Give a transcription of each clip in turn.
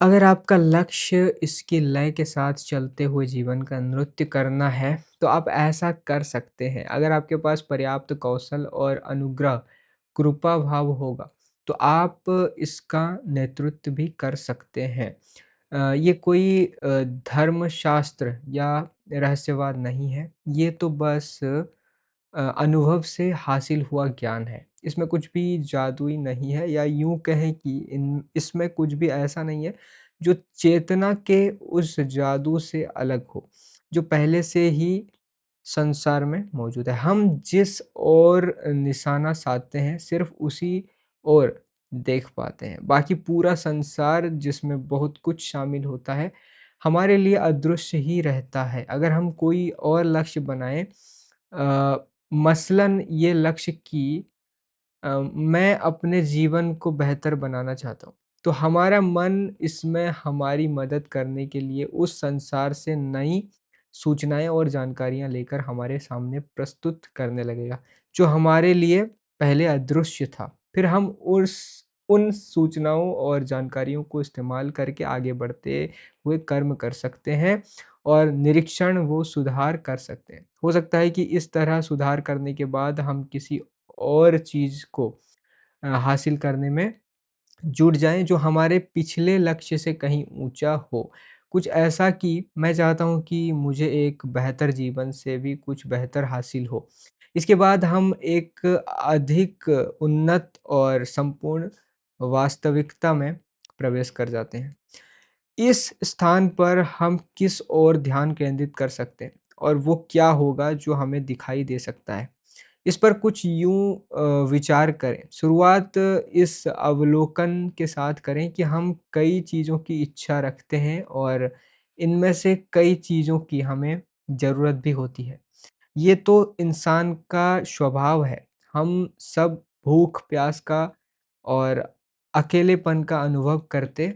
अगर आपका लक्ष्य इसकी लय के साथ चलते हुए जीवन का नृत्य करना है, तो आप ऐसा कर सकते हैं। अगर आपके पास पर्याप्त कौशल और अनुग्रह, कृपा भाव होगा, तो आप इसका नेतृत्व भी कर सकते हैं। ये कोई धर्मशास्त्र या रहस्यवाद नहीं है, ये तो बस अनुभव से हासिल हुआ ज्ञान है। इसमें कुछ भी जादुई नहीं है या यूँ कहें कि इन इसमें कुछ भी ऐसा नहीं है, जो चेतना के उस जादू से अलग हो, जो पहले से ही संसार में मौजूद है। हम जिस ओर निशाना साधते हैं, सिर्फ़ उसी ओर देख पाते हैं। बाकी पूरा संसार जिसमें बहुत कुछ शामिल होता है, हमारे लिए अदृश्य ही रहता है। अगर हम कोई और लक्ष्य बनाएँ मसलन ये लक्ष्य कि मैं अपने जीवन को बेहतर बनाना चाहता हूँ। तो हमारा मन इसमें हमारी मदद करने के लिए उस संसार से नई सूचनाएँ और जानकारियाँ लेकर हमारे सामने प्रस्तुत करने लगेगा, जो हमारे लिए पहले अदृश्य था। फिर हम उस उन सूचनाओं और जानकारियों को इस्तेमाल करके आगे बढ़ते हुए कर्म कर सकते हैं और निरीक्षण वो सुधार कर सकते हैं। हो सकता है कि इस तरह सुधार करने के बाद हम किसी और चीज़ को हासिल करने में जुट जाएँ जो हमारे पिछले लक्ष्य से कहीं ऊँचा हो। कुछ ऐसा कि मैं चाहता हूँ कि मुझे एक बेहतर जीवन से भी कुछ बेहतर हासिल हो। इसके बाद हम एक अधिक उन्नत और संपूर्ण वास्तविकता में प्रवेश कर जाते हैं। इस स्थान पर हम किस ओर ध्यान केंद्रित कर सकते हैं और वो क्या होगा जो हमें दिखाई दे सकता है। इस पर कुछ यूँ विचार करें। शुरुआत इस अवलोकन के साथ करें कि हम कई चीज़ों की इच्छा रखते हैं और इनमें से कई चीज़ों की हमें ज़रूरत भी होती है। ये तो इंसान का स्वभाव है। हम सब भूख-प्यास का और अकेलेपन का अनुभव करते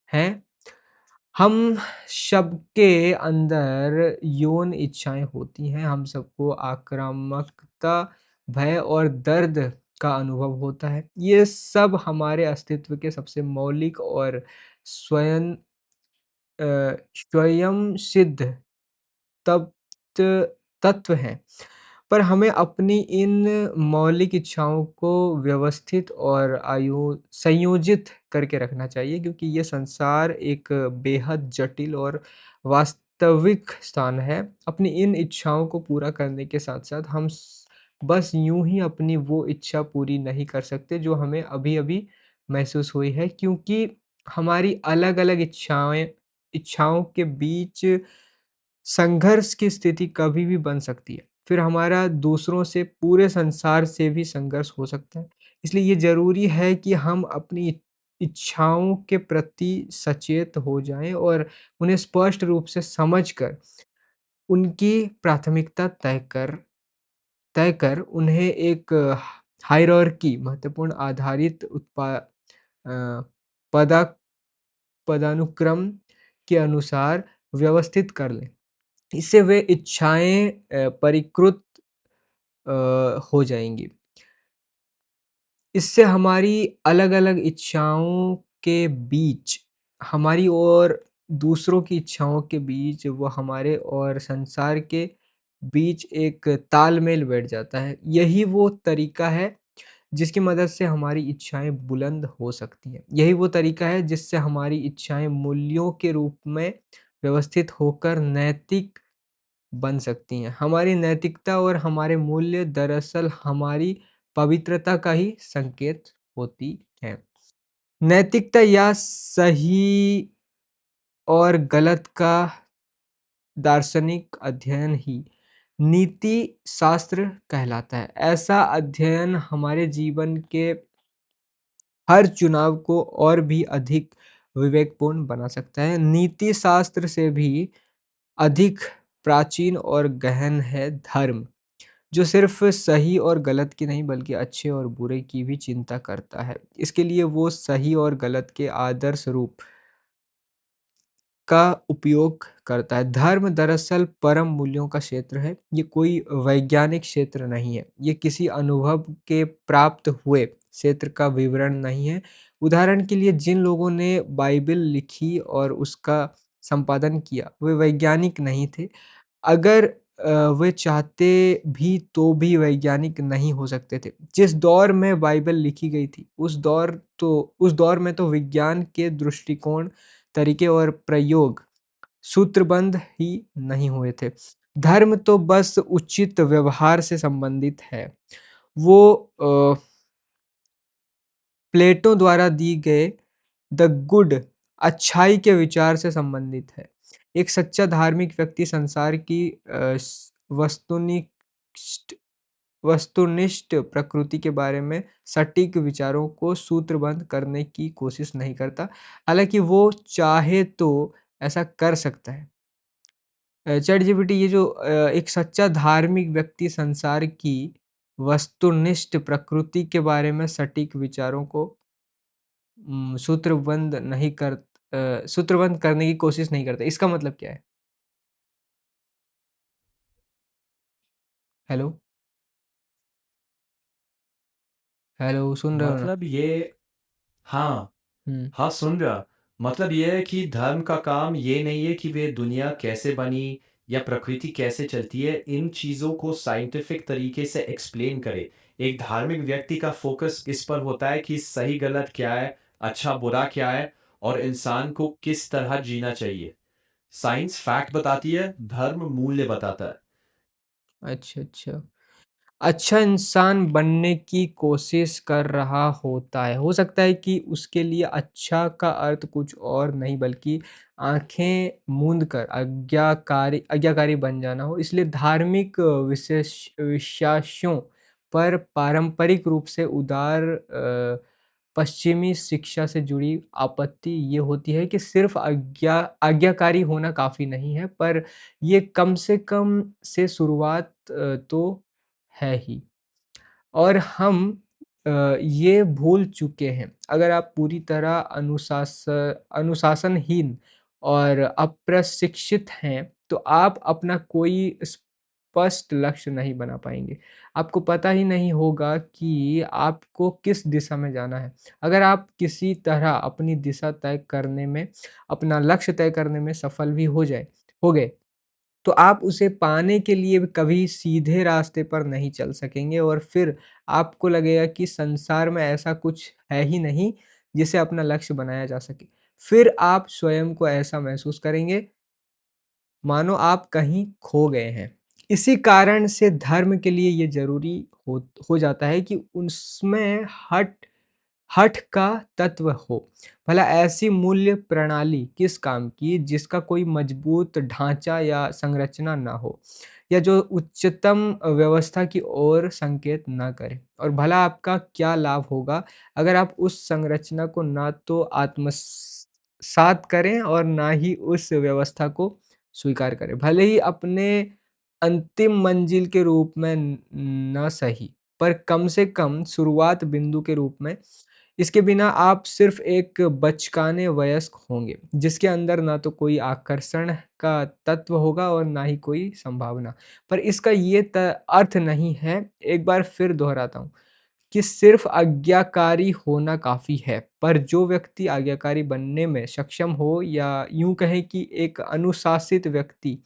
हैं। हम सबके अंदर यौन इच्छाएँ होती हैं, हम सबको आक्रामकता, भय और दर्द का अनुभव होता है। ये सब हमारे अस्तित्व के सबसे मौलिक और स्वयं सिद्ध तप्त तत्व हैं। पर हमें अपनी इन मौलिक इच्छाओं को व्यवस्थित और संयोजित करके रखना चाहिए क्योंकि ये संसार एक बेहद जटिल और वास्तविक स्थान है। अपनी इन इच्छाओं को पूरा करने के साथ-साथ हम बस यूँ ही अपनी वो इच्छा पूरी नहीं कर सकते जो हमें अभी-अभी महसूस हुई है क्योंकि हमारी अलग-अलग इच्छाओं के बीच संघर्ष की स्थिति कभी भी बन सकती है। फिर हमारा दूसरों से, पूरे संसार से भी संघर्ष हो सकता है। इसलिए ये ज़रूरी है कि हम अपनी इच्छाओं के प्रति सचेत हो जाएँ और उन्हें स्पष्ट रूप से समझकर उनकी प्राथमिकता तय कर उन्हें एक हायरार्की महत्वपूर्ण आधारित पदा पदानुक्रम के अनुसार व्यवस्थित कर लें। इससे वे इच्छाएँ परिकृत हो जाएँगी। इससे हमारी अलग-अलग इच्छाओं के बीच, हमारी और दूसरों की इच्छाओं के बीच, वो हमारे और संसार के बीच एक तालमेल बैठ जाता है। यही वो तरीका है जिसकी मदद से हमारी इच्छाएँ बुलंद हो सकती हैं। यही वो तरीका है जिससे हमारी इच्छाएँ मूल्यों के रूप में व्यवस्थित होकर नैतिक बन सकती हैं। हमारी नैतिकता और हमारे मूल्य दरअसल हमारी पवित्रता का ही संकेत होती हैं। नैतिकता या सही और गलत का दार्शनिक अध्ययन ही नीति शास्त्र कहलाता है। ऐसा अध्ययन हमारे जीवन के हर चुनाव को और भी अधिक विवेकपूर्ण बना सकता है। नीति शास्त्र से भी अधिक प्राचीन और गहन है धर्म, जो सिर्फ़ सही और गलत की नहीं बल्कि अच्छे और बुरे की भी चिंता करता है। इसके लिए वो सही और गलत के आदर्श रूप का उपयोग करता है। धर्म दरअसल परम मूल्यों का क्षेत्र है, ये कोई वैज्ञानिक क्षेत्र नहीं है। ये किसी अनुभव के प्राप्त हुए क्षेत्र का विवरण नहीं है। उदाहरण के लिए जिन लोगों ने बाइबिल लिखी और उसका संपादन किया, वे वैज्ञानिक नहीं थे। अगर वे चाहते भी तो भी वैज्ञानिक नहीं हो सकते थे। जिस दौर में बाइबल लिखी गई थी, उस दौर में तो विज्ञान के दृष्टिकोण, तरीके और प्रयोग सूत्रबद्ध ही नहीं हुए थे। धर्म तो बस उचित व्यवहार से संबंधित है। वो प्लेटो द्वारा दी गए द गुड अच्छाई के विचार से संबंधित है। एक सच्चा धार्मिक व्यक्ति संसार की वस्तुनिष्ठ वस्तुनिष्ठ प्रकृति के बारे में सटीक विचारों को सूत्रबद्ध करने की कोशिश नहीं करता। हालाँकि वो चाहे तो ऐसा कर सकता है। चैटजीपीटी ये जो एक सच्चा धार्मिक व्यक्ति संसार की वस्तुनिष्ठ प्रकृति के बारे में सटीक विचारों को सूत्रबद्ध करने की कोशिश नहीं करता। इसका मतलब क्या है? हेलो? हेलो, सुन रहे हो ना? मतलब ये हाँ, हुँ, हाँ सुन रहा। मतलब ये है कि धर्म का काम ये नहीं है कि वे दुनिया कैसे बनी या प्रकृति कैसे चलती है, इन चीज़ों को साइंटिफिक तरीके से एक्सप्लेन करे। एक धार्मिक व्यक्ति का फोकस इस पर होता है कि सही गलत क्या है, अच्छा बुरा क्या है और इंसान को किस तरह जीना चाहिए। साइंस फैक्ट बताती है, धर्म मूल्य बताता है। अच्छा, अच्छा। अच्छा इंसान बनने की कोशिश कर रहा होता है। हो सकता है कि उसके लिए अच्छा का अर्थ कुछ और नहीं बल्कि आँखें मूंद कर आज्ञाकारी बन जाना हो। इसलिए धार्मिक विश्वासों पर पारंपरिक रूप से उदार पश्चिमी शिक्षा से जुड़ी आपत्ति ये होती है कि सिर्फ़ आज्ञाकारी होना काफ़ी नहीं है, पर ये कम से कम से शुरुआत तो है ही। और हम ये भूल चुके हैं। अगर आप पूरी तरह अनुशासनहीन और अप्रशिक्षित हैं, तो आप अपना कोई स्पष्ट लक्ष्य नहीं बना पाएँगे। आपको पता ही नहीं होगा कि आपको किस दिशा में जाना है। अगर आप किसी तरह अपनी दिशा तय करने में, अपना लक्ष्य तय करने में सफल भी हो गए, तो आप उसे पाने के लिए भी कभी सीधे रास्ते पर नहीं चल सकेंगे और फिर आपको लगेगा कि संसार में ऐसा कुछ है ही नहीं, जिसे अपना लक्ष्य बनाया जा सके। फिर आप स्वयं को ऐसा महसूस करेंगे, मानो आप कहीं खो गए हैं। इसी कारण से धर्म के लिए ये ज़रूरी हो जाता है कि उसमें हठ का तत्व हो। भला ऐसी मूल्य प्रणाली किस काम की जिसका कोई मजबूत ढाँचा या संरचना ना हो या जो उच्चतम व्यवस्था की ओर संकेत ना करे। और भला आपका क्या लाभ होगा अगर आप उस संरचना को ना तो आत्मसात करें और ना ही उस व्यवस्था को स्वीकार करें। भले ही अपने अंतिम मंजिल के रूप में ना सही, पर कम से कम शुरुआत बिंदु के रूप में। इसके बिना आप सिर्फ़ एक बचकाने वयस्क होंगे, जिसके अंदर ना तो कोई आकर्षण का तत्व होगा और ना ही कोई संभावना। पर इसका ये अर्थ नहीं है, एक बार फिर दोहराता हूँ, कि सिर्फ़ आज्ञाकारी होना काफ़ी है, पर जो व्यक्ति आज्ञाकारी बनने में सक्षम हो या यूँ कहें कि एक अनुशासित व्यक्ति,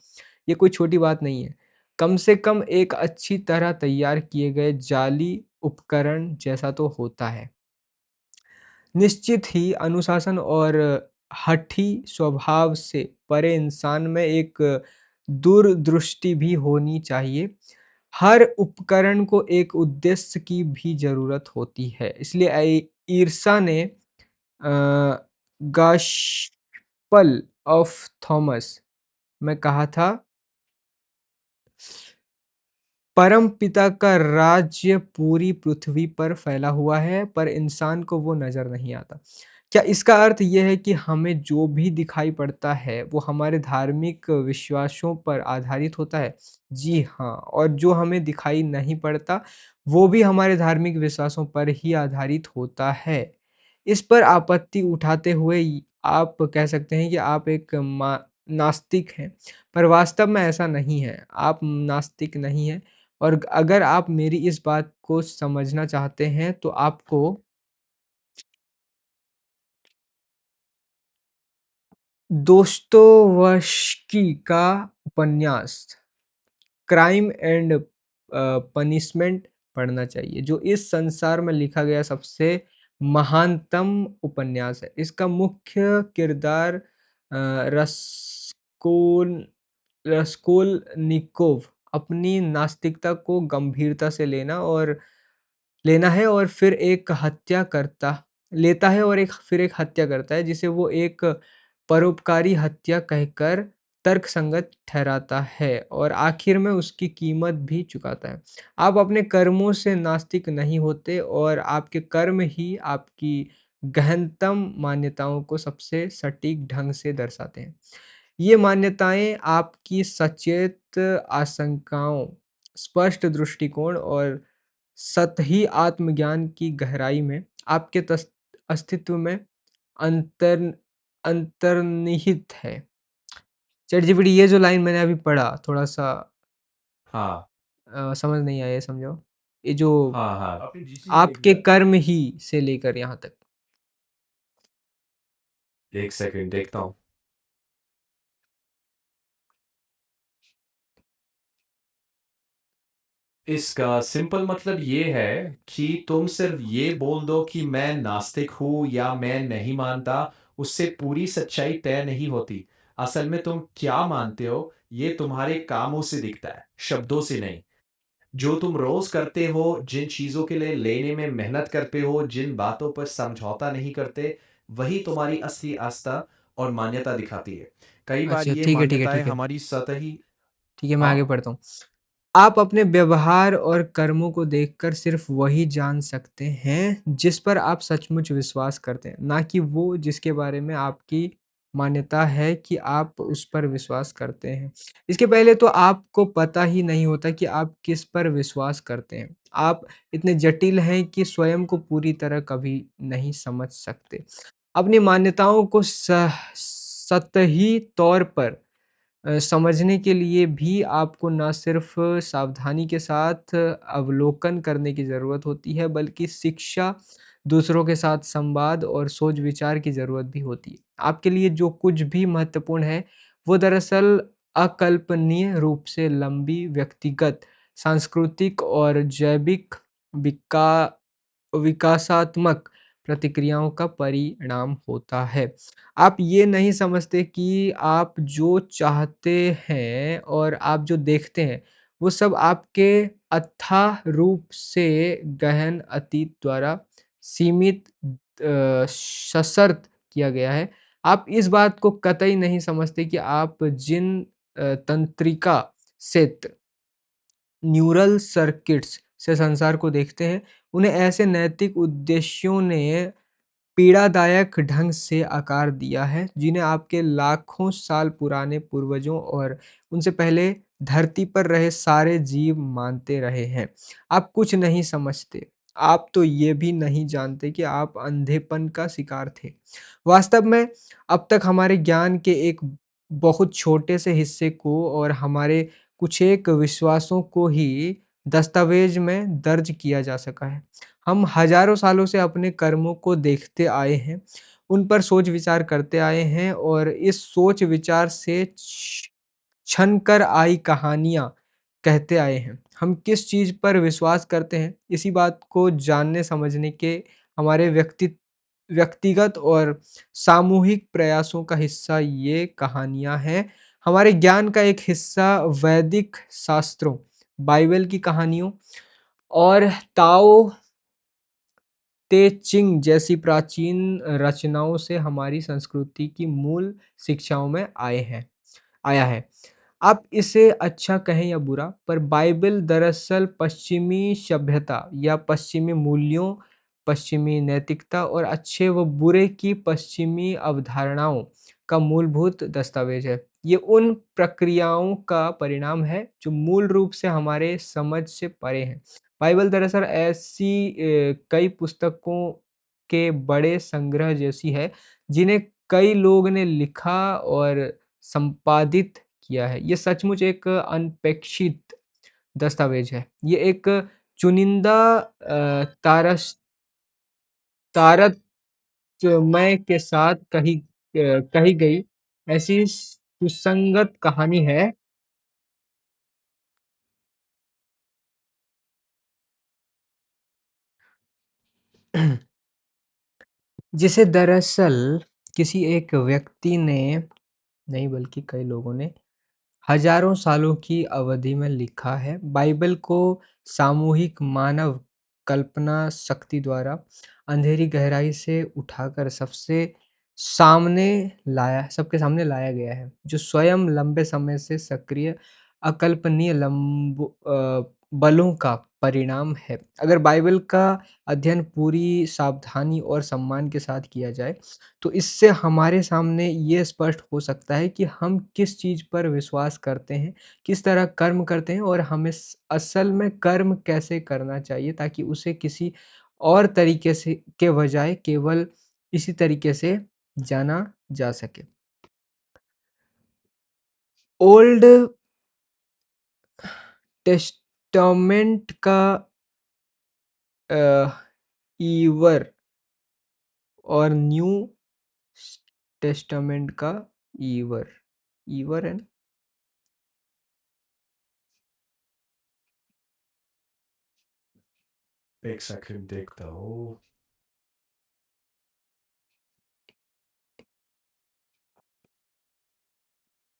ये कोई छोटी बात नहीं है। कम से कम एक अच्छी तरह तैयार किए गए जाली उपकरण जैसा तो होता है। निश्चित ही अनुशासन और हठी स्वभाव से परे इंसान में एक दूरदृष्टि भी होनी चाहिए। हर उपकरण को एक उद्देश्य की भी ज़रूरत होती है। इसलिए ईर्षा ने गॉस्पेल ऑफ थॉमस में कहा था, परम पिता का राज्य पूरी पृथ्वी पर फैला हुआ है, पर इंसान को वो नज़र नहीं आता। क्या इसका अर्थ ये है कि हमें जो भी दिखाई पड़ता है, वो हमारे धार्मिक विश्वासों पर आधारित होता है? जी हाँ, और जो हमें दिखाई नहीं पड़ता, वो भी हमारे धार्मिक विश्वासों पर ही आधारित होता है। इस पर आपत्ति उठाते हुए आप कह सकते हैं कि आप एक नास्तिक हैं, पर वास्तव में ऐसा नहीं है। आप नास्तिक नहीं हैं, और अगर आप मेरी इस बात को समझना चाहते हैं तो आपको दोस्तोयेव्स्की का उपन्यास क्राइम एंड पनिशमेंट पढ़ना चाहिए, जो इस संसार में लिखा गया सबसे महानतम उपन्यास है। इसका मुख्य किरदार रस्कोल्निकोव अपनी नास्तिकता को गंभीरता से लेना है और फिर एक हत्या करता लेता है और फिर एक हत्या करता है, जिसे वो एक परोपकारी हत्या कहकर तर्कसंगत ठहराता है और आखिर में उसकी कीमत भी चुकाता है। आप अपने कर्मों से नास्तिक नहीं होते और आपके कर्म ही आपकी गहनतम मान्यताओं को सबसे सटीक ढंग से दर्शाते हैं। ये मान्यताएँ आपकी सचेत आशंकाओं, स्पष्ट दृष्टिकोण और सतही आत्मज्ञान की गहराई में आपके अस्तित्व में अंतर अंतर्निहित है। चैट जीपीटी ये जो लाइन मैंने अभी पढ़ा थोड़ा-सा हाँ। समझ नहीं आया, ये समझाओ? ये जो हाँ, हाँ। आपने जिसे ही देख आपके लिया। कर्म ही से लेकर यहाँ तक। 1 सेकंड देखता हूँ। इसका सिंपल मतलब ये है कि तुम सिर्फ ये बोल दो कि मैं नास्तिक हूँ या मैं नहीं मानता, उससे पूरी सच्चाई तय नहीं होती। असल में तुम क्या मानते हो, ये तुम्हारे कामों से दिखता है, शब्दों से नहीं। जो तुम रोज करते हो, जिन चीज़ों के लिए लेने में मेहनत करते हो, जिन बातों पर समझौता नहीं करते, वही तुम्हारी असली आस्था और मान्यता दिखाती है। कई बार अच्छा, ये ठीक है, ठीक है, मान्यताएँ ठीक है। हमारी सतही। ठीक है, मैं आगे हाँ। पढ़ता हूँ। आप अपने व्यवहार और कर्मों को देखकर सिर्फ वही जान सकते हैं जिस पर आप सचमुच विश्वास करते हैं, ना कि वो जिसके बारे में आपकी मान्यता है कि आप उस पर विश्वास करते हैं। इसके पहले तो आपको पता ही नहीं होता कि आप किस पर विश्वास करते हैं। आप इतने जटिल हैं कि स्वयं को पूरी तरह कभी नहीं समझ सकते। अपनी मान्यताओं को सतही तौर पर समझने के लिए भी आपको ना सिर्फ सावधानी के साथ अवलोकन करने की ज़रूरत होती है, बल्कि शिक्षा, दूसरों के साथ संवाद और सोच-विचार की ज़रूरत भी होती है। आपके लिए जो कुछ भी महत्वपूर्ण है, वो दरअसल अकल्पनीय रूप से लंबी व्यक्तिगत, सांस्कृतिक और जैविक विका विकासात्मक प्रतिक्रियाओं का परिणाम होता है। आप ये नहीं समझते कि आप जो चाहते हैं और आप जो देखते हैं, वो सब आपके अथाह रूप से गहन अतीत द्वारा सीमित सशर्त किया गया है। आप इस बात को कतई नहीं समझते कि आप जिन तंत्रिका से न्यूरल सर्किट्स से संसार को देखते हैं, उन्हें ऐसे नैतिक उद्देश्यों ने पीड़ादायक ढंग से आकार दिया है, जिन्हें आपके लाखों साल पुराने पूर्वजों और उनसे पहले धरती पर रहे सारे जीव मानते रहे हैं। आप कुछ नहीं समझते। आप तो ये भी नहीं जानते कि आप अंधेपन का शिकार थे। वास्तव में अब तक हमारे ज्ञान के एक बहुत छोटे से हिस्से को और हमारे कुछ एक विश्वासों को ही दस्तावेज में दर्ज किया जा सका है। हम हज़ारों सालों से अपने कर्मों को देखते आए हैं, उन पर सोच-विचार करते आए हैं और इस सोच-विचार से छन कर आई कहानियाँ कहते आए हैं। हम किस चीज़ पर विश्वास करते हैं, इसी बात को जानने-समझने के हमारे व्यक्तिगत और सामूहिक प्रयासों का हिस्सा ये कहानियाँ हैं। हमारे ज्ञान का एक हिस्सा वैदिक शास्त्रों, बाइबल की कहानियों और ताओ ते चिंग जैसी प्राचीन रचनाओं से हमारी संस्कृति की मूल शिक्षाओं में आया है। आप इसे अच्छा कहें या बुरा, पर बाइबल दरअसल पश्चिमी सभ्यता या पश्चिमी मूल्यों, पश्चिमी नैतिकता और अच्छे व बुरे की पश्चिमी अवधारणाओं का मूलभूत दस्तावेज है। ये उन प्रक्रियाओं का परिणाम है जो मूल रूप से हमारे समझ से परे हैं। बाइबल दरअसल ऐसी कई पुस्तकों के बड़े संग्रह जैसी है, जिन्हें कई लोग ने लिखा और संपादित किया है। ये सचमुच एक अनपेक्षित दस्तावेज़ है। ये एक चुनिंदा तारतम्य के साथ कही गई ऐसी सुसंगत कहानी है जिसे दरअसल किसी एक व्यक्ति ने नहीं बल्कि कई लोगों ने हजारों सालों की अवधि में लिखा है। बाइबल को सामूहिक मानव कल्पना शक्ति द्वारा अंधेरी गहराई से उठाकर सबके सामने लाया गया है, जो स्वयं लंबे समय से सक्रिय अकल्पनीय बलों का परिणाम है। अगर बाइबल का अध्ययन पूरी सावधानी और सम्मान के साथ किया जाए, तो इससे हमारे सामने ये स्पष्ट हो सकता है कि हम किस चीज़ पर विश्वास करते हैं, किस तरह कर्म करते हैं और हमें असल में कर्म कैसे करना चाहिए ताकि उसे किसी और तरीके से के बजाय केवल इसी तरीके से जाना जा सके। ओल्ड टेस्टामेंट का अ, ईवर और न्यू टेस्टामेंट का ईवर ईवर है ना? एक सेकंड देखता हूँ।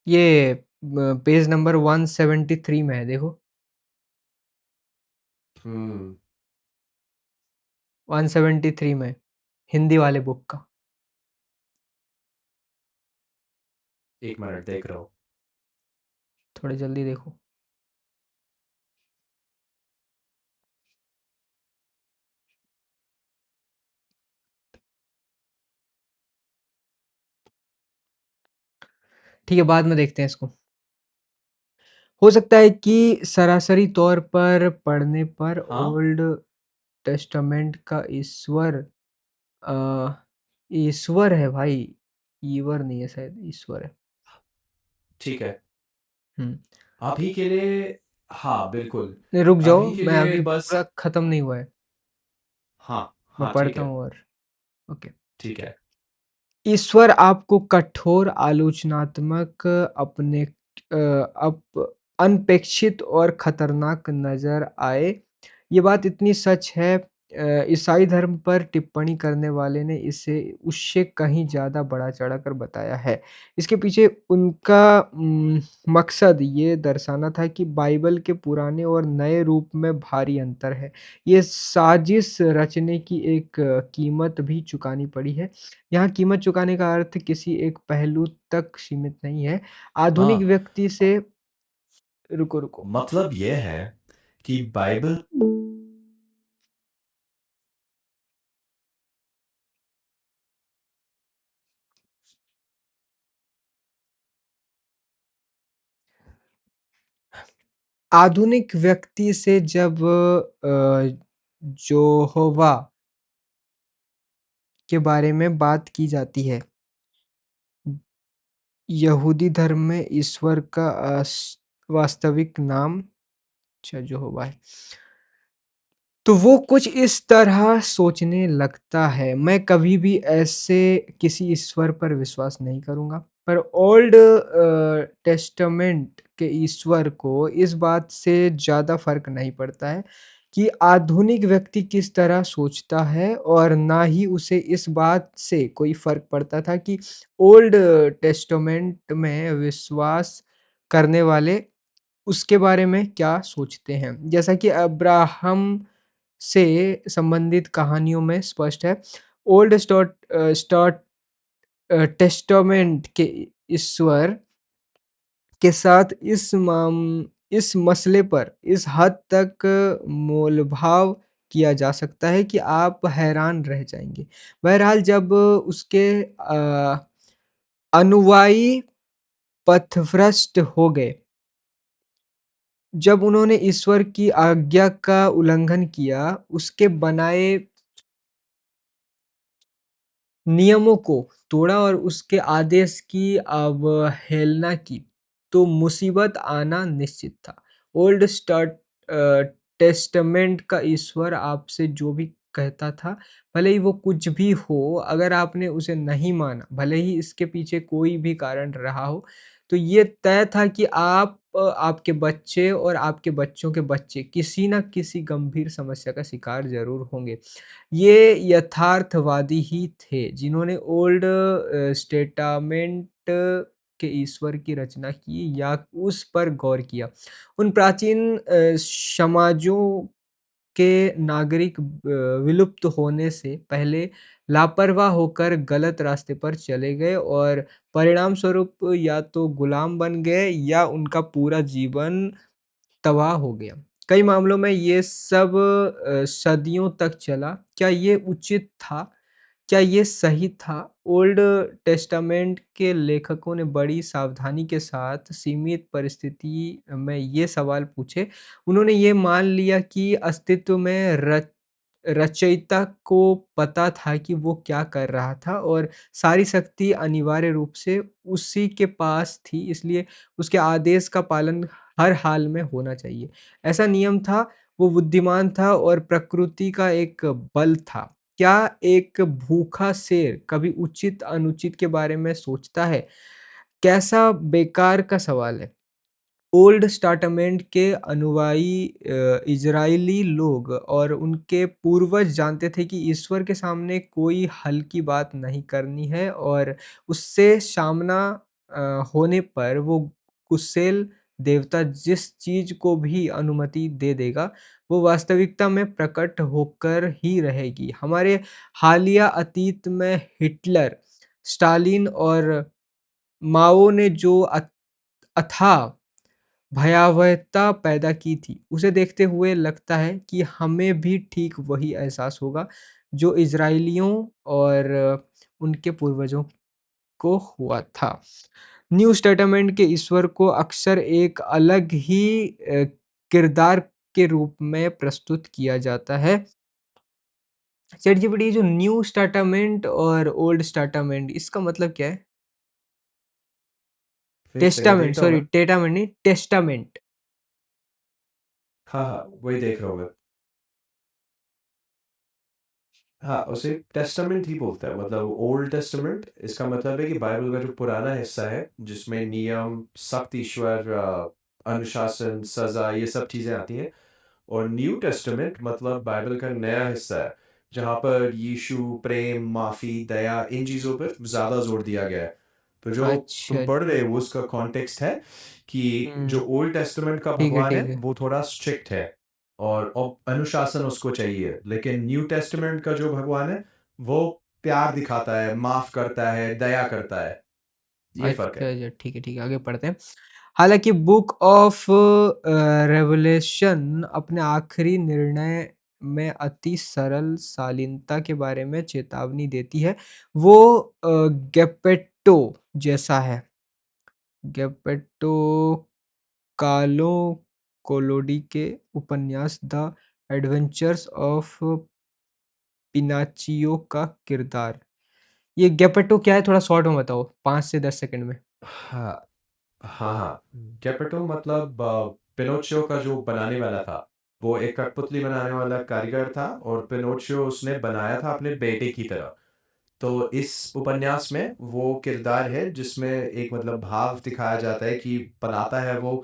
ये पेज नंबर 173 में है देखो, हम्म। 173 में, हिंदी वाले बुक का। एक मिनट देख रहा हूँ। थोड़ी जल्दी देखो। ठीक है, बाद में देखते हैं इसको। हो सकता है कि सरासरी तौर पर पढ़ने पर हाँ, ओल्ड टेस्टामेंट का अ, ईश्वर है भाई, ईवर नहीं है शायद, ईश्वर है। ठीक है। हुँ। अभी के लिए, हाँ बिल्कुल। नहीं रुक जाओ, अभी के मैं लिए अभी बस, पूरा खत्म नहीं हुआ है, हाँ मैं हाँ ठीक पढ़ता है। हूँ और ओके। ठीक है। ईश्वर आपको कठोर, आलोचनात्मक, अनपेक्षित और खतरनाक नज़र आए। ये बात इतनी सच है ईसाई धर्म पर टिप्पणी करने वाले ने इसे उससे कहीं ज़्यादा बढ़ा-चढ़ा कर बताया है। इसके पीछे उनका मकसद ये दर्शाना था कि बाइबल के पुराने और नए रूप में भारी अंतर है। ये साजिश रचने की एक कीमत भी चुकानी पड़ी है। यहाँ कीमत चुकाने का अर्थ किसी एक पहलू तक सीमित नहीं है। आधुनिक हाँ, व्यक्ति से रुको, रुको। मतलब यह है कि बाइबल, आधुनिक व्यक्ति से जब यहोवा के बारे में बात की जाती है, यहूदी धर्म में ईश्वर का वास्तविक नाम अच्छा यहोवा है। तो वो कुछ इस तरह सोचने लगता है, मैं कभी भी ऐसे किसी ईश्वर पर विश्वास नहीं करूँगा। पर ओल्ड टेस्टामेंट के ईश्वर को इस बात से ज़्यादा फ़र्क नहीं पड़ता है कि आधुनिक व्यक्ति किस तरह सोचता है और ना ही उसे इस बात से कोई फ़र्क पड़ता था कि ओल्ड टेस्टामेंट में विश्वास करने वाले उसके बारे में क्या सोचते हैं। जैसा कि अब्राहम से संबंधित कहानियों में स्पष्ट है, ओल्ड टेस्टामेंट के ईश्वर के साथ इस मसले पर इस हद तक मोलभाव किया जा सकता है कि आप हैरान रह जाएँगे। बहरहाल जब उसके अनुयायी पथभ्रष्ट हो गए, जब उन्होंने ईश्वर की आज्ञा का उल्लंघन किया, उसके बनाए नियमों को तोड़ा और उसके आदेश की अवहेलना की, तो मुसीबत आना निश्चित था। ओल्ड टेस्टामेंट का ईश्वर आपसे जो भी कहता था, भले ही वो कुछ भी हो, अगर आपने उसे नहीं माना, भले ही इसके पीछे कोई भी कारण रहा हो, तो ये तय था कि आप, आपके बच्चे और आपके बच्चों के बच्चे किसी न किसी गंभीर समस्या का शिकार ज़रूर होंगे। ये यथार्थवादी ही थे जिन्होंने ओल्ड टेस्टामेंट के ईश्वर की रचना की या उस पर गौर किया। उन प्राचीन समाजों के नागरिक विलुप्त होने से पहले लापरवाह होकर गलत रास्ते पर चले गए और परिणाम स्वरूप या तो गुलाम बन गए या उनका पूरा जीवन तबाह हो गया। कई मामलों में ये सब सदियों तक चला। क्या ये उचित था? क्या ये सही था? ओल्ड टेस्टामेंट के लेखकों ने बड़ी सावधानी के साथ सीमित परिस्थिति में ये सवाल पूछे। उन्होंने ये मान लिया कि अस्तित्व में रचयिता को पता था कि वो क्या कर रहा था और सारी शक्ति अनिवार्य रूप से उसी के पास थी, इसलिए उसके आदेश का पालन हर हाल में होना चाहिए। ऐसा नियम था, वो बुद्धिमान था और प्रकृति का एक बल था। क्या एक भूखा शेर कभी उचित-अनुचित के बारे में सोचता है? कैसा बेकार का सवाल है। ओल्ड स्टाटमेंट के अनुयायी इज़राइली लोग और उनके पूर्वज जानते थे कि ईश्वर के सामने कोई हल्की बात नहीं करनी है और उससे सामना होने पर वो कुशल देवता जिस चीज़ को भी अनुमति दे देगा, वो वास्तविकता में प्रकट होकर ही रहेगी। हमारे हालिया अतीत में हिटलर, स्टालिन और माओ ने जो अथाह भयावहता पैदा की थी, उसे देखते हुए लगता है कि हमें भी ठीक वही एहसास होगा, जो इज़राइलियों और उनके पूर्वजों को हुआ था। न्यू टेस्टामेंट के ईश्वर को अक्सर एक अलग ही किरदार के रूप में प्रस्तुत किया जाता है। चैटजीपीटी जो न्यू टेस्टामेंट और ओल्ड टेस्टामेंट इसका मतलब क्या है? फिर से मैं टेस्टामेंट देखता हूँ सॉरी ना। टेटामेंट नहीं टेस्टामेंट। हाँ, हाँ, वही देख रहा हूँ मैं। हाँ, उसे टेस्टामेंट ही बोलता है, मतलब ओल्ड टेस्टामेंट इसका मतलब है कि बाइबल का जो पुराना हिस्सा है, जिसमें नियम, सख्त ईश्वर, अनुशासन, सज़ा, ये सब चीज़ें आती हैं। और न्यू टेस्टामेंट मतलब बाइबल का नया हिस्सा है, जहाँ पर यीशु, प्रेम, माफ़ी, दया, इन चीज़ों पर ज़्यादा जोर दिया गया है। तो जो तुम अच्छा। पढ़ रहे हो उसका कॉन्टेक्स्ट है कि हुँ, जो ओल्ड टेस्टामेंट का ठीक है, भगवान है ठीक है। वो थोड़ा स्ट्रिक्ट है और अनुशासन उसको चाहिए, लेकिन न्यू टेस्टामेंट का जो भगवान है वो प्यार दिखाता है, माफ करता है, दया करता है। ये फर्क अच्छा, है। अच्छा, ठीक है, आगे बढ़ते हैं। हालाँकि बुक ऑफ रेवलेशन अपने आखिरी निर्णय में अति सरल शालीनता के बारे में चेतावनी देती है। वो गेपेट्टो जैसा है। गेपेट्टो कालो कोलोडी के उपन्यास द एडवेंचर्स ऑफ पिनाचियो का किरदार। ये गेपेट्टो क्या है थोड़ा शॉर्ट में बताओ 5 से 10 सेकंड में? हाँ, हाँ, हाँ। गेपेटो मतलब पिनोचियो का जो बनाने वाला था, वो एक कठपुतली बनाने वाला कारीगर था और पिनोचियो उसने बनाया था अपने बेटे की तरह। तो इस उपन्यास में वो किरदार है जिसमें एक मतलब भाव दिखाया जाता है कि बनाता है वो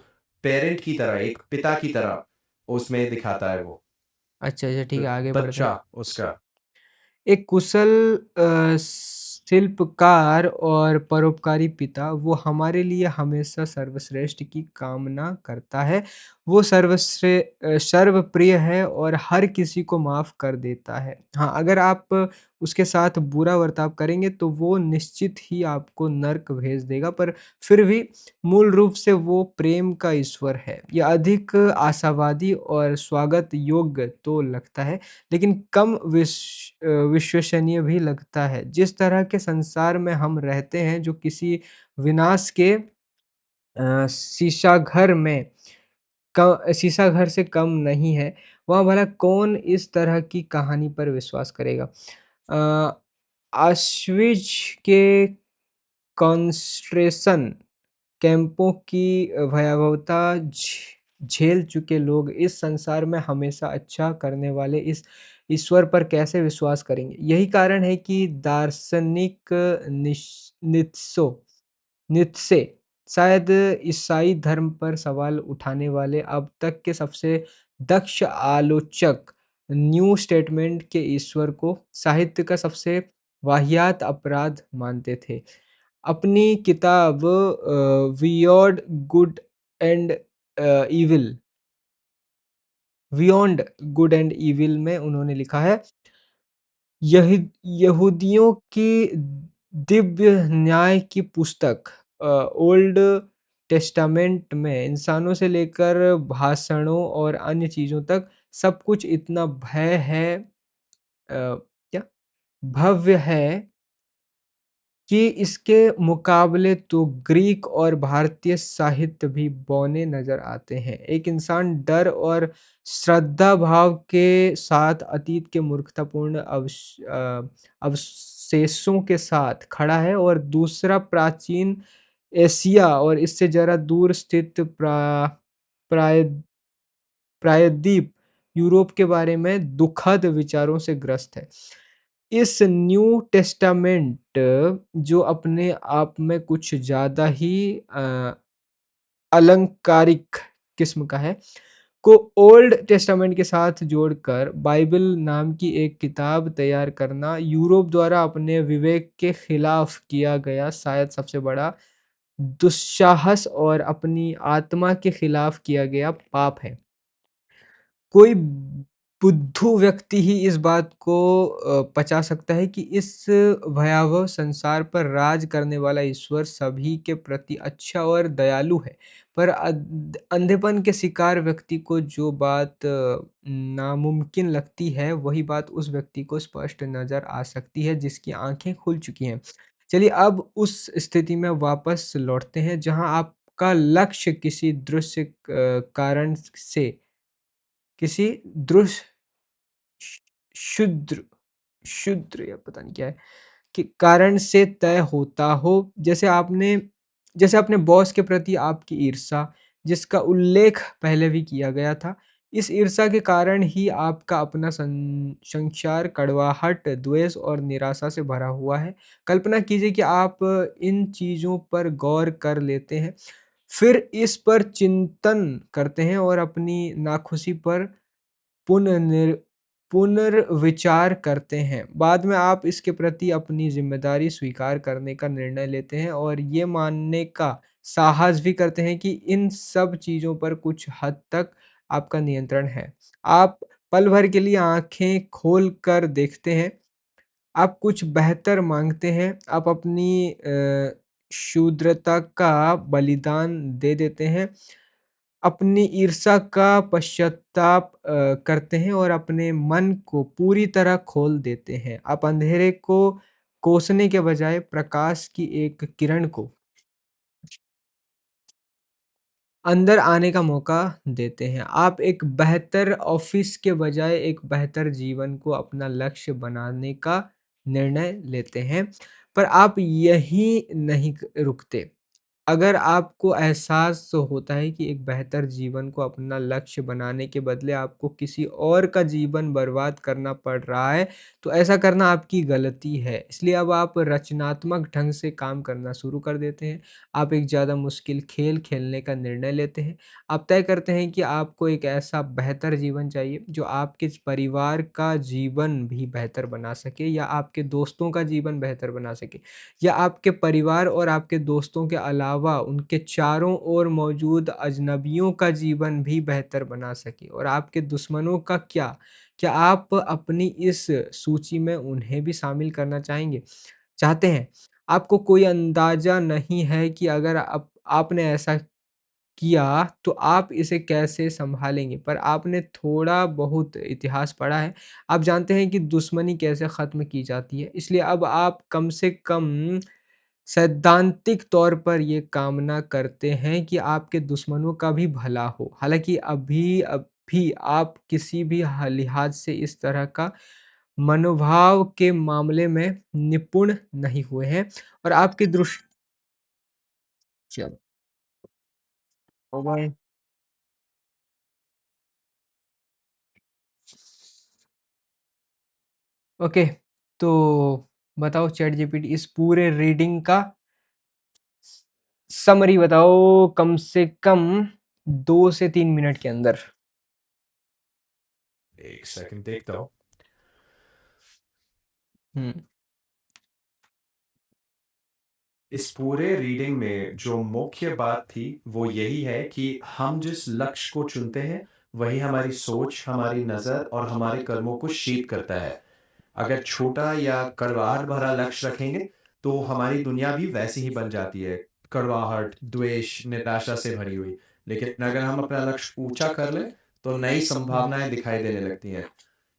पेरेंट की तरह, एक पिता की तरह उसमें दिखाता है वो। अच्छा, अच्छा ठीक तो है आगे बढ़ते हैं। बच्चा उसका। एक कुशल शिल्पकार और परोपकारी पिता वो हमारे लिए हमेशा सर्वश्रेष्ठ की कामना करता है। वो सर्वप्रिय है और हर किसी को माफ़ कर देता है। हाँ, अगर आप उसके साथ बुरा बर्ताव करेंगे तो वो निश्चित ही आपको नर्क भेज देगा, पर फिर भी मूल रूप से वो प्रेम का ईश्वर है। ये अधिक आशावादी और स्वागत योग्य तो लगता है, लेकिन कम विश्वसनीय भी लगता है। जिस तरह के संसार में हम रहते हैं जो किसी विनाश के शीशाघर से कम नहीं है, वहाँ भला कौन इस तरह की कहानी पर विश्वास करेगा? अ, ऑश्विट्ज़ के कॉन्सन्ट्रेशन कैंपों की भयावहता झेल चुके लोग इस संसार में हमेशा अच्छा करने वाले इस ईश्वर पर कैसे विश्वास करेंगे? यही कारण है कि दार्शनिक नीत्शे शायद ईसाई धर्म पर सवाल उठाने वाले अब तक के सबसे दक्ष आलोचक न्यू स्टेटमेंट के ईश्वर को साहित्य का सबसे वाहियात अपराध मानते थे। अपनी किताब beyond good and evil beyond good and evil में उन्होंने लिखा है यही यहूदियों की दिव्य न्याय की पुस्तक ओल्ड टेस्टामेंट में इंसानों से लेकर भाषणों और अन्य चीज़ों तक सब कुछ इतना क्या भव्य है कि इसके मुकाबले तो ग्रीक और भारतीय साहित्य भी बौने नज़र आते हैं। एक इंसान डर और श्रद्धा भाव के साथ अतीत के मूर्खतापूर्ण अवशेषों के साथ खड़ा है और दूसरा प्राचीन एशिया और इससे ज़रा दूर स्थित प्राय प्रायद्वीप यूरोप के बारे में दुखद विचारों से ग्रस्त है। इस न्यू टेस्टामेंट जो अपने आप में कुछ ज़्यादा ही अलंकारिक किस्म का है, को ओल्ड टेस्टामेंट के साथ जोड़कर बाइबल नाम की एक किताब तैयार करना यूरोप द्वारा अपने विवेक के खिलाफ किया गया शायद सबसे बड़ा दुस्साहस और अपनी आत्मा के खिलाफ किया गया पाप है। कोई बुद्धू व्यक्ति ही इस बात को पचा सकता है कि इस भयावह संसार पर राज करने वाला ईश्वर सभी के प्रति अच्छा और दयालु है। पर अंधेपन के शिकार व्यक्ति को जो बात नामुमकिन लगती है, वही बात उस व्यक्ति को स्पष्ट नज़र आ सकती है जिसकी आँखें खुल चुकी हैं। चलिए अब उस स्थिति में वापस लौटते हैं जहाँ आपका लक्ष्य किसी दृश्य कारण से किसी दृश्य श शुद्र शुद्र या पता नहीं क्या है, के कारण से तय होता हो। जैसे अपने बॉस के प्रति आपकी ईर्ष्या, जिसका उल्लेख पहले भी किया गया था। इस ईर्ष्या के कारण ही आपका अपना संसार कड़वाहट, द्वेष और निराशा से भरा हुआ है। कल्पना कीजिए कि आप इन चीज़ों पर गौर कर लेते हैं, फिर इस पर चिंतन करते हैं और अपनी नाखुशी पर पुनर्निर पुनर्विचार करते हैं। बाद में आप इसके प्रति अपनी ज़िम्मेदारी स्वीकार करने का निर्णय लेते हैं और ये मानने का साहस भी करते हैं कि इन सब चीज़ों पर कुछ हद तक आपका नियंत्रण है। आप पल भर के लिए आँखें खोल कर देखते हैं, आप कुछ बेहतर माँगते हैं, आप अपनी क्षुद्रता का बलिदान दे देते हैं। अपनी ईर्ष्या का पश्चाताप करते हैं और अपने मन को पूरी तरह खोल देते हैं। आप अंधेरे को कोसने के बजाय प्रकाश की एक किरण को अंदर आने का मौका देते हैं। आप एक बेहतर ऑफ़िस के बजाय एक बेहतर जीवन को अपना लक्ष्य बनाने का निर्णय लेते हैं। पर आप यहीं नहीं रुकते। अगर आपको एहसास तो होता है कि एक बेहतर जीवन को अपना लक्ष्य बनाने के बदले आपको किसी और का जीवन बर्बाद करना पड़ रहा है, तो ऐसा करना आपकी गलती है। इसलिए अब आप रचनात्मक ढंग से काम करना शुरू कर देते हैं। आप एक ज़्यादा मुश्किल खेल खेलने का निर्णय लेते हैं। आप तय करते हैं कि आपको एक ऐसा बेहतर जीवन चाहिए, जो आपके परिवार का जीवन भी बेहतर बना सके या आपके दोस्तों का जीवन बेहतर बना सके। या आपके परिवार और आपके दोस्तों के अलावा उनके चारों ओर मौजूद अजनबियों का जीवन भी बेहतर बना सके और आपके दुश्मनों का क्या? क्या आप अपनी इस सूची में उन्हें भी शामिल करना चाहते हैं? आपको कोई अंदाज़ा नहीं है कि अगर आपने ऐसा किया तो आप इसे कैसे सँभालेंगे? पर आपने थोड़ा बहुत इतिहास पढ़ा है। आप जानते हैं कि दुश्मनी कैसे ख़त्म की जाती है। इसलिए अब आप कम से कम सैद्धांतिक तौर पर ये कामना करते हैं कि आपके दुश्मनों का भी भला हो। हालाँकि अभी आप किसी भी लिहाज से इस तरह का मनोभाव के मामले में निपुण नहीं हुए हैं और आपकी चलो, ओवर ओके, तो बताओ चैट जीपीटी इस पूरे रीडिंग का समरी बताओ कम से कम 2 से 3 मिनट के अंदर। एक सेकंड देखता हूँ। हुँ, इस पूरे रीडिंग में जो मुख्य बात थी वो यही है कि हम जिस लक्ष्य को चुनते हैं वही हमारी सोच, हमारी नज़र और हमारे कर्मों को शेप करता है। अगर छोटा या कड़वाहट भरा लक्ष्य रखेंगे तो हमारी दुनिया भी वैसी ही बन जाती है, कड़वाहट, द्वेष, निराशा से भरी हुई। लेकिन अगर हम अपना लक्ष्य ऊंचा कर लें तो नई संभावनाएं दिखाई देने लगती हैं।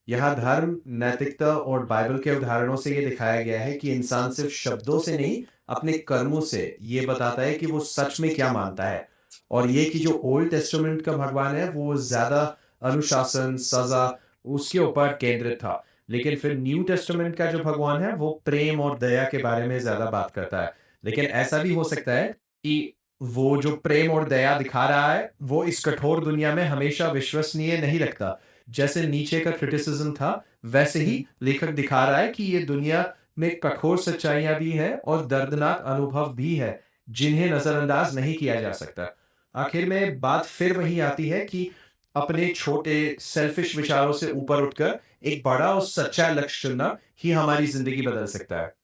यह धर्म, नैतिकता और बाइबल के उदाहरणों से ये दिखाया गया है कि इंसान सिर्फ शब्दों से नहीं, अपने कर्मों से ये बताता है कि वो सच में क्या मानता है। और ये कि जो ओल्ड टेस्टामेंट का भगवान है वो ज़्यादा अनुशासन, सज़ा उसके ऊपर केंद्रित था। लेकिन फिर न्यू टेस्टामेंट का जो भगवान है वो प्रेम और दया के बारे में ज़्यादा बात करता है। लेकिन ऐसा भी हो सकता है कि वो जो प्रेम और दया दिखा रहा है वो इस कठोर दुनिया में हमेशा विश्वसनीय नहीं रखता। जैसे नीचे का क्रिटिसिज्म था, वैसे ही हुँ। लेखक दिखा रहा है कि ये दुनिया में कठोर सच्चाइयाँ भी हैं और दर्दनाक अनुभव भी है, जिन्हें नज़रअंदाज नहीं किया जा सकता। आखिर में बात फिर वही आती है कि अपने छोटे सेल्फिश विचारों से ऊपर उठकर एक बड़ा और सच्चा लक्ष्य चुनना ही हमारी ज़िंदगी बदल सकता है।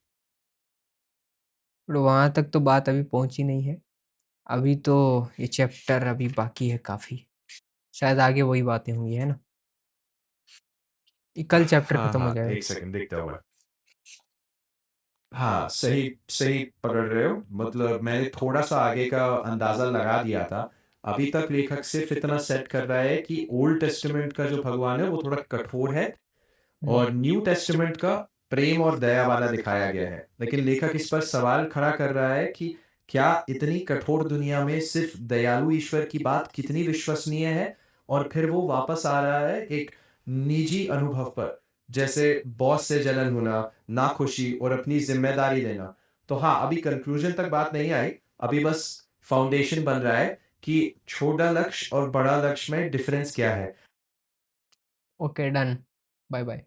बट वहाँ तक तो बात अभी पहुँची नहीं है। अभी तो ये चैप्टर अभी बाकी है काफ़ी। शायद आगे वही बातें होंगी, है ना? ये कल चैप्टर हाँ, खत्म हो हाँ, जाएगा। 1 सेकंड देखता हूँ मैं। हाँ, सही सही पकड़ रहे हो। मतलब मैंने थोड़ा-सा आगे का अंदाज़ा लगा दिया था। अभी तक लेखक सिर्फ़ इतना सेट कर रहा है कि ओल्ड टेस्टामेंट का जो भगवान है, वो थोड़ा कठोर है हुँ। और न्यू टेस्टामेंट का प्रेम और दया वाला दिखाया गया है। लेकिन लेखक इस पर सवाल खड़ा कर रहा है कि क्या इतनी कठोर दुनिया में सिर्फ़ दयालु ईश्वर की बात कितनी विश्वसनीय है? और फिर वो वापस आ रहा है एक निजी अनुभव पर, जैसे बॉस से जलन होना, नाखुशी और अपनी ज़िम्मेदारी लेना। तो हाँ, अभी कंक्लूज़न तक बात नहीं आई, अभी बस फाउंडेशन बन रहा है कि छोटा लक्ष्य और बड़ा लक्ष्य में डिफ़रेंस क्या है। Okay, done. Bye bye.